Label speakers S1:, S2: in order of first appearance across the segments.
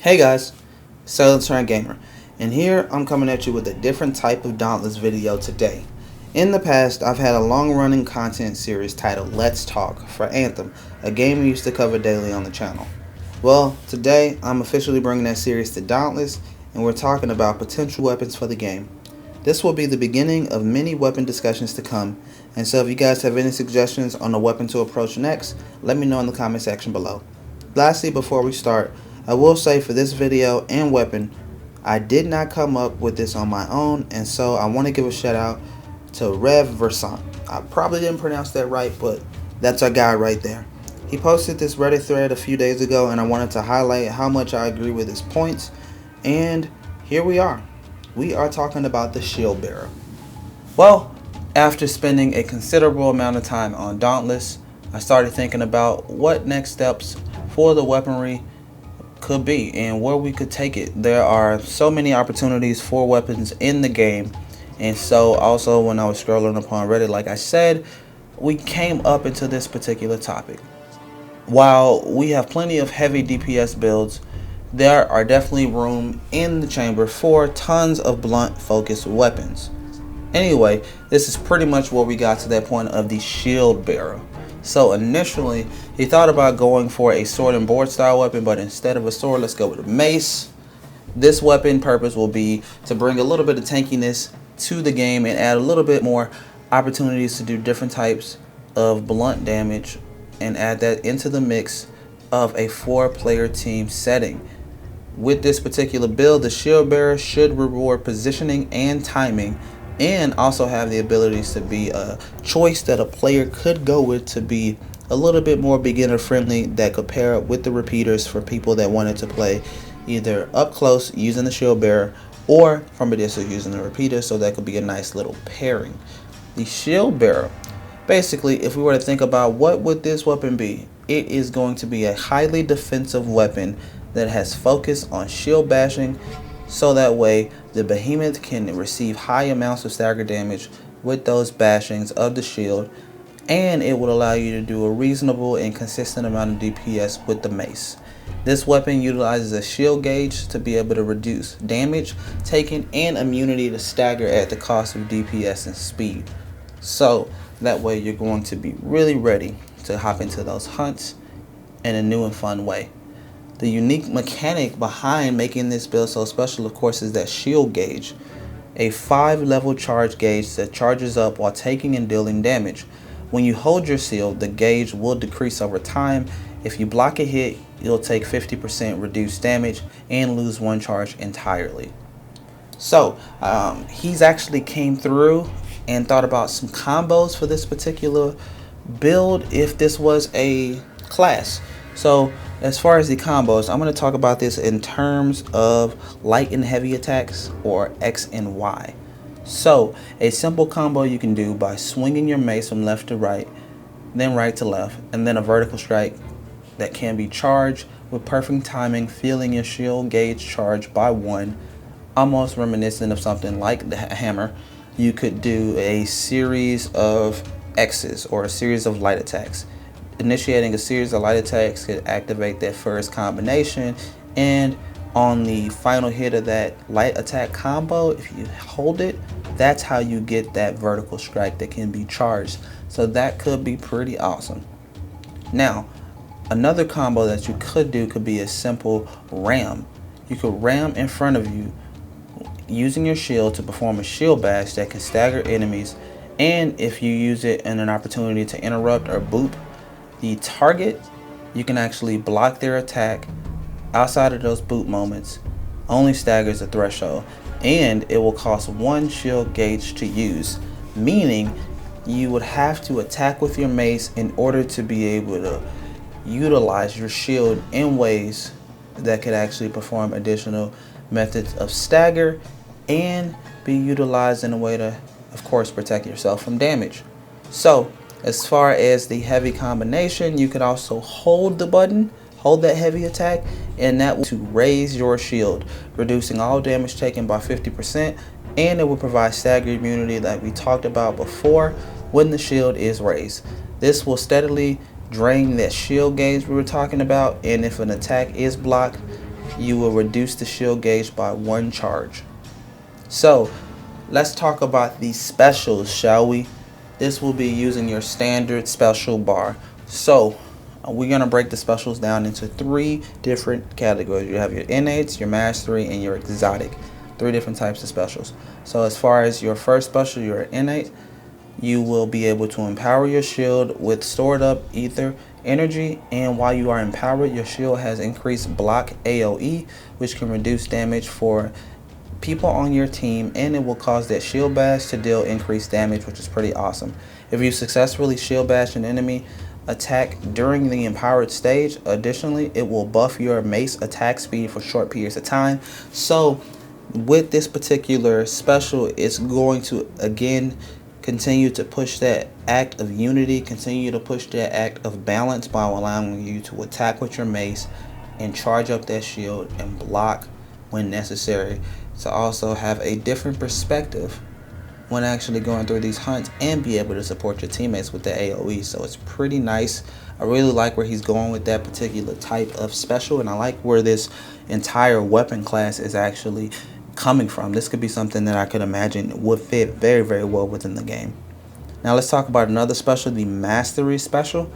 S1: Hey guys, SailorturntGamer, and here I'm coming at you with a different type of Dauntless video today. In the past, I've had a long-running content series titled Let's Talk for Anthem, a game we used to cover daily on the channel. Well, today I'm officially bringing that series to Dauntless, and we're talking about potential weapons for the game. This will be the beginning of many weapon discussions to come, and so if you guys have any suggestions on the weapon to approach next, let me know in the comment section below. Lastly, before we start, I will say for this video and weapon, I did not come up with this on my own, and so I want to give a shout out to ReveVersant. I probably didn't pronounce that right, but that's our guy right there. He posted this Reddit thread a few days ago, and I wanted to highlight how much I agree with his points, and here we are. We are talking about the Shieldbearer. Well, after spending a considerable amount of time on Dauntless, I started thinking about what next steps for the weaponry could be and where we could take it. There are so many opportunities for weapons in the game, and so also when I was scrolling upon Reddit, like I said, we came up into this particular topic. While we have plenty of heavy DPS builds, there are definitely room in the chamber for tons of blunt focused weapons. Anyway, this is pretty much where we got to that point of the Shieldbearer. So initially, he thought about going for a sword and board style weapon, but instead of a sword, let's go with a mace. This weapon purpose will be to bring a little bit of tankiness to the game and add a little bit more opportunities to do different types of blunt damage and add that into the mix of a 4-player team setting. With this particular build, the Shieldbearer should reward positioning and timing, and also have the abilities to be a choice that a player could go with to be a little bit more beginner friendly, that could pair up with the repeaters for people that wanted to play either up close using the Shieldbearer or from a distance using the repeater, so that could be a nice little pairing. The Shieldbearer, basically, if we were to think about what would this weapon be, it is going to be a highly defensive weapon that has focus on shield bashing, so that way the behemoth can receive high amounts of stagger damage with those bashings of the shield, and it will allow you to do a reasonable and consistent amount of DPS with the mace. This weapon utilizes a shield gauge to be able to reduce damage taken and immunity to stagger at the cost of DPS and speed. So that way you're going to be really ready to hop into those hunts in a new and fun way. The unique mechanic behind making this build so special, of course, is that shield gauge, a 5-level charge gauge that charges up while taking and dealing damage. When you hold your shield, the gauge will decrease over time. If you block a hit, you'll take 50% reduced damage and lose 1 charge entirely. So he's actually came through and thought about some combos for this particular build if this was a class. So as far as the combos, I'm going to talk about this in terms of light and heavy attacks, or X and Y. So a simple combo you can do by swinging your mace from left to right, then right to left, and then a vertical strike that can be charged with perfect timing, feeling your shield gauge charge by 1, almost reminiscent of something like the hammer. You could do a series of X's or a series of light attacks. Initiating a series of light attacks could activate that first combination, and on the final hit of that light attack combo, if you hold it, that's how you get that vertical strike that can be charged. So that could be pretty awesome. Now, another combo that you could do could be a simple ram. You could ram in front of you using your shield to perform a shield bash that can stagger enemies, and if you use it in an opportunity to interrupt or boop the target, you can actually block their attack outside of those boot moments. Only staggers the threshold, and it will cost 1 shield gauge to use, meaning you would have to attack with your mace in order to be able to utilize your shield in ways that could actually perform additional methods of stagger and be utilized in a way to, of course, protect yourself from damage. So as far as the heavy combination, you could also hold the button, hold that heavy attack, and that will to raise your shield, reducing all damage taken by 50%, and it will provide stagger immunity like we talked about before when the shield is raised. This will steadily drain that shield gauge we were talking about, and if an attack is blocked, you will reduce the shield gauge by 1 charge. So let's talk about the specials, shall we? This will be using your standard special bar. So we're going to break the specials down into 3 different categories. You have your innates, your mastery, and your exotic. 3 different types of specials. So as far as your first special, your innate, you will be able to empower your shield with stored up ether energy, and while you are empowered, your shield has increased block AoE, which can reduce damage for people on your team, and it will cause that shield bash to deal increased damage, which is pretty awesome. If you successfully shield bash an enemy attack during the empowered stage, additionally, it will buff your mace attack speed for short periods of time. So with this particular special, it's going to again continue to push that act of unity, continue to push that act of balance by allowing you to attack with your mace and charge up that shield and block when necessary, to also have a different perspective when actually going through these hunts and be able to support your teammates with the AoE. So it's pretty nice. I really like where he's going with that particular type of special, and I like where this entire weapon class is actually coming from. This could be something that I could imagine would fit very, very well within the game. Now let's talk about another special, the mastery special.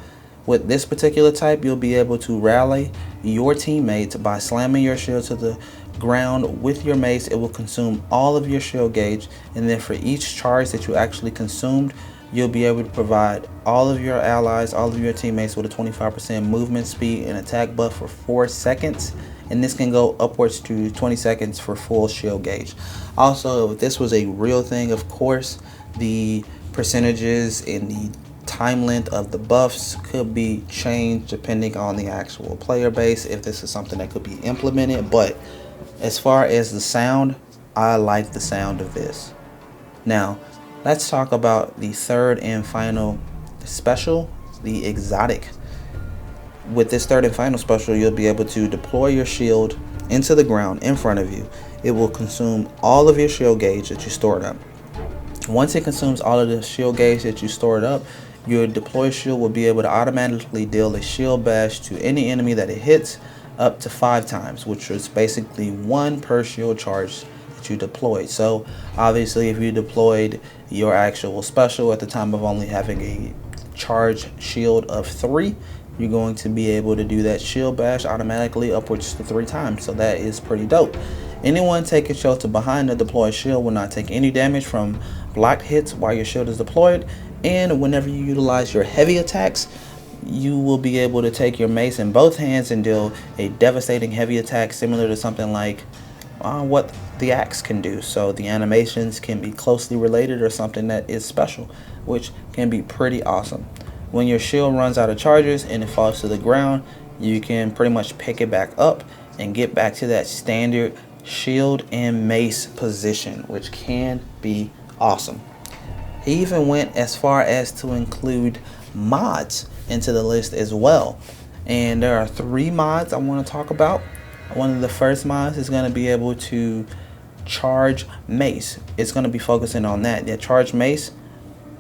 S1: With this particular type, you'll be able to rally your teammates by slamming your shield to the ground with your mace. It will consume all of your shield gauge, and then for each charge that you actually consumed, you'll be able to provide all of your allies, all of your teammates with a 25% movement speed and attack buff for 4 seconds, and this can go upwards to 20 seconds for full shield gauge. Also, if this was a real thing, of course, the percentages and the time length of the buffs could be changed depending on the actual player base, if this is something that could be implemented. But as far as the sound, I like the sound of this. Now let's talk about the third and final special, the exotic. With this third and final special, you'll be able to deploy your shield into the ground in front of you. It will consume all of your shield gauge that you stored up. Once it consumes all of the shield gauge that you stored up, your deployed shield will be able to automatically deal a shield bash to any enemy that it hits up to 5 times, which is basically 1 per shield charge that you deployed. So obviously, if you deployed your actual special at the time of only having a charge shield of 3, you're going to be able to do that shield bash automatically upwards to 3 times. So that is pretty dope. Anyone taking shelter behind the deployed shield will not take any damage from blocked hits while your shield is deployed. And whenever you utilize your heavy attacks, you will be able to take your mace in both hands and deal a devastating heavy attack similar to something like what the axe can do. So the animations can be closely related or something that is special, which can be pretty awesome. When your shield runs out of charges and it falls to the ground, you can pretty much pick it back up and get back to that standard shield and mace position, which can be awesome. He even went as far as to include mods into the list as well, and there are 3 mods I want to talk about. One of the first mods is going to be able to charge mace. It's going to be focusing on that. The charge mace,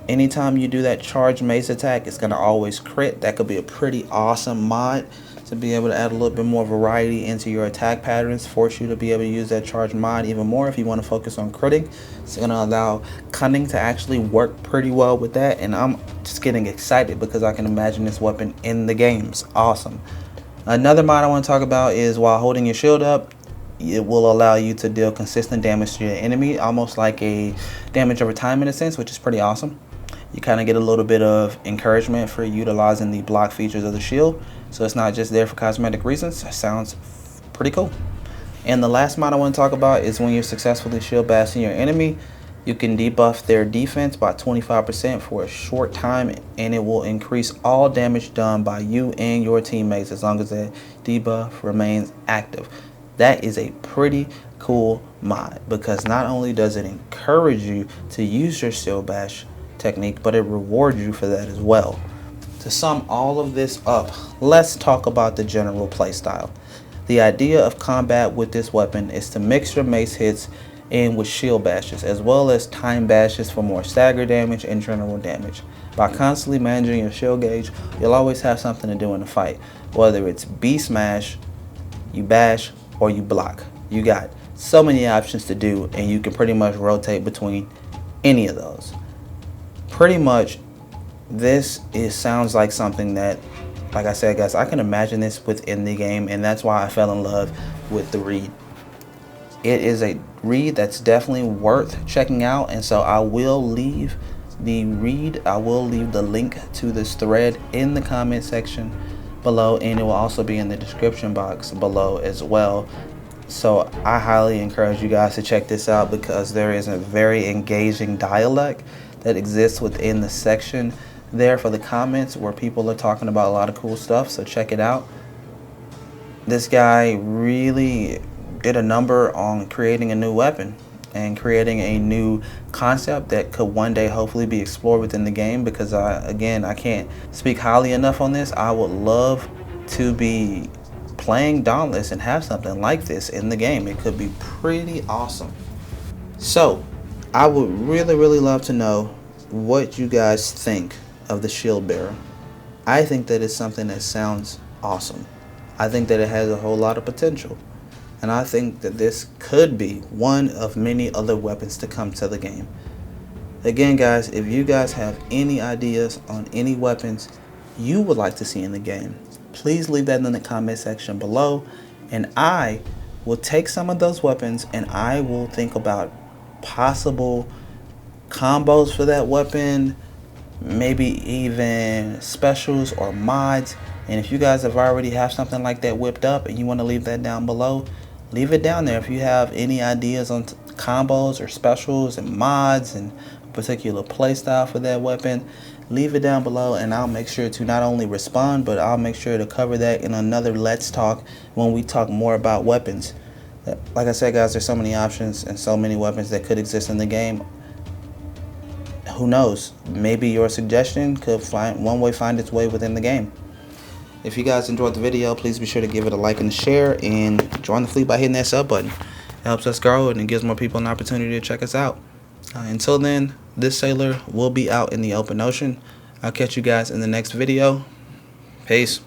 S1: anytime you do that charge mace attack, it's going to always crit. That could be a pretty awesome mod to be able to add a little bit more variety into your attack patterns, force you to be able to use that charge mod even more if you want to focus on critting. It's going to allow cunning to actually work pretty well with that, and I'm just getting excited because I can imagine this weapon in the games. Awesome. Another mod I want to talk about is while holding your shield up, it will allow you to deal consistent damage to your enemy, almost like a damage over time in a sense, which is pretty awesome. You kind of get a little bit of encouragement for utilizing the block features of the shield, so it's not just there for cosmetic reasons. That sounds pretty cool. And the last mod I want to talk about is when you're successfully shield bashing your enemy, you can debuff their defense by 25% for a short time, and it will increase all damage done by you and your teammates as long as that debuff remains active. That is a pretty cool mod because not only does it encourage you to use your shield bash technique, but it rewards you for that as well. To sum all of this up, let's talk about the general playstyle. The idea of combat with this weapon is to mix your mace hits in with shield bashes, as well as time bashes for more stagger damage and general damage. By constantly managing your shield gauge, you'll always have something to do in the fight. Whether it's B smash, you bash, or you block. You got so many options to do, and you can pretty much rotate between any of those. Pretty much, this sounds like something that, like I said, guys, I can imagine this within the game, and that's why I fell in love with the read. It is a read that's definitely worth checking out, and so I will leave the link to this thread in the comment section below, and it will also be in the description box below as well. So I highly encourage you guys to check this out, because there is a very engaging dialogue that exists within the section there for the comments, where people are talking about a lot of cool stuff. So check it out. This guy really did a number on creating a new weapon and creating a new concept that could one day hopefully be explored within the game, because I can't speak highly enough on this. I would love to be playing Dauntless and have something like this in the game. It could be pretty awesome. So I would really love to know what you guys think of the Shieldbearer. I think that it's something that sounds awesome. I think that it has a whole lot of potential, and I think that this could be one of many other weapons to come to the game. Again, guys, if you guys have any ideas on any weapons you would like to see in the game, please leave that in the comment section below, and I will take some of those weapons and I will think about possible combos for that weapon, maybe even specials or mods. And if you guys have already have something like that whipped up and you want to leave that down below, leave it down there. If you have any ideas on combos or specials and mods and a particular playstyle for that weapon, leave it down below, and I'll make sure to not only respond, but I'll make sure to cover that in another Let's Talk when we talk more about weapons. Like I said, guys, there's so many options and so many weapons that could exist in the game. Who knows? Maybe your suggestion could find its way within the game. If you guys enjoyed the video, please be sure to give it a like and a share, and join the fleet by hitting that sub button. It helps us grow, and it gives more people an opportunity to check us out. Until then, this sailor will be out in the open ocean. I'll catch you guys in the next video. Peace.